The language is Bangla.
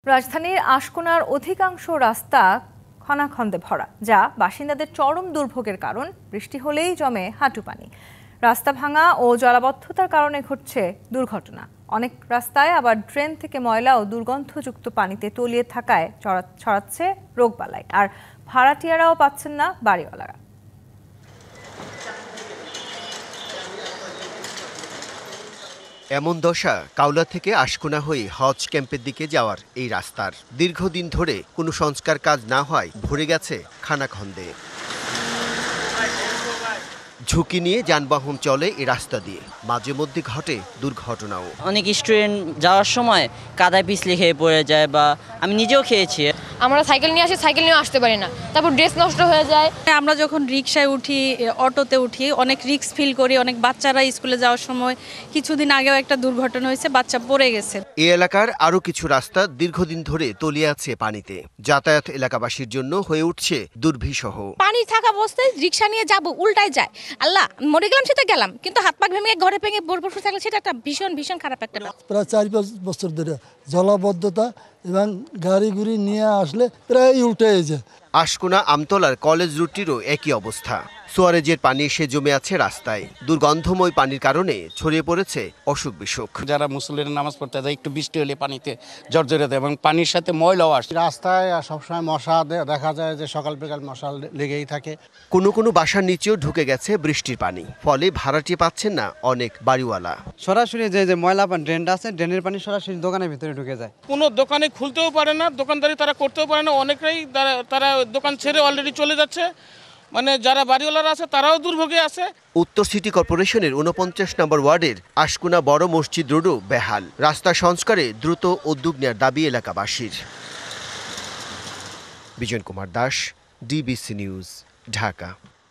রাজধানীর আশকোনার অধিকাংশ রাস্তা খনাখন্দে ভরা, যা বাসিন্দাদের চরম দুর্ভোগের কারণ। বৃষ্টি হলেই জমে হাঁটু পানি। রাস্তা ভাঙা ও জলাবদ্ধতার কারণে ঘটছে দুর্ঘটনা। অনেক রাস্তায় আবার ড্রেন থেকে ময়লা ও দুর্গন্ধযুক্ত পানিতে তলিয়ে থাকায় ছড়াচ্ছে রোগবালাই। আর ভাড়াটিয়ারাও পাচ্ছেন না বাড়িওয়ালারা। এমন দশা কাউলা থেকে আশকোনা হয়ে হজ ক্যাম্পের দিকে যাওয়ার এই রাস্তার। দীর্ঘদিন ধরে কোনো সংস্কার কাজ না হয় ভরে গেছে খানাখন্দে। ঝুঁকি নিয়ে যানবাহন চলে এই রাস্তা দিয়ে, মাঝে মধ্যে ঘটে দুর্ঘটনাও। অনেক স্টুডেন্ট যাওয়ার সময় কাদায় পিছলে খেয়ে পড়ে যায়, বা আমি নিজেও খেয়েছি। আমরা সাইকেল নিয়ে আসি, সাইকেল নিয়ে আসতে পারি না, তারপর ড্রেস নষ্ট হয়ে যায়। আমরা যখন রিক্সায় উঠি, অটোতে উঠি, অনেক রিস্ক ফিল করি। অনেক বাচ্চারা স্কুলে যাওয়ার সময় কিছুদিন আগেও একটা দুর্ঘটনা হয়েছে, বাচ্চা পড়ে গেছে। এই এলাকার আরো কিছু রাস্তা দীর্ঘদিন ধরে তলিয়ে আছে পানিতে। যাতায়াত এলাকাবাসীর জন্য হয়ে উঠছে দুর্বিষহ। পানি থাকা অবস্থায় রিক্সা নিয়ে যাব, উল্টায় যায়। আল্লাহ, মরে গেলাম সেটা গেলাম, কিন্তু হাত পা ভেঙে ঘরে ভেঙে বোরপুর থাকলে সেটা একটা ভীষণ ভীষণ খারাপ একটা। প্রায় 4-5 বছর ধরে জলাবদ্ধতা এবং গাড়ি গুড়ি নিয়ে আসলে প্রায় উল্টে যায়। আশকোনা আমতলার কলেজ রুটটিরও একই অবস্থা। সোয়ারেজের পানি এসে জমে আছে রাস্তায়। দুর্গন্ধময় পানির কারণে ছড়িয়ে পড়েছে অসুখ বিসুখ। যারা মুসল্লিরা নামাজ পড়তে যায়, একটু বৃষ্টি হলে পানিতে জর্জরে দেয় এবং পানির সাথে ময়লাও আসে। রাস্তায় সবসময় মশা দেখা যায় যে সকাল বিকাল মশা লেগেই থাকে। কোনো কোনো বাসার নিচেও ঢুকে গেছে বৃষ্টির পানি, ফলে ভাড়াটিয়ে পাচ্ছেন না অনেক বাড়িওয়ালা। সরাসরি যে ময়লা ড্রেনটা আছে, ড্রেনের পানি সরাসরি দোকানের ভিতরে ঢুকে যায়। কোনো দোকানে খুলতেও পারে না, দোকানদারি তারা করতেও পারে না। অনেকেই তারা দোকান ছেড়ে অলরেডি চলে যাচ্ছে। মানে যারা বাড়িওয়ালারা আছে তারাও দুর্ভোগে আছে। উত্তর সিটি কর্পোরেশনের 49 নম্বর ওয়ার্ডের আশকোনা বড় মসজিদ রোডও বেহাল। রাস্তা সংস্কারে দ্রুত উদ্যোগ নেওয়ার দাবি এলাকাবাসীর। Bijan Kumar Das, DBC news, Dhaka.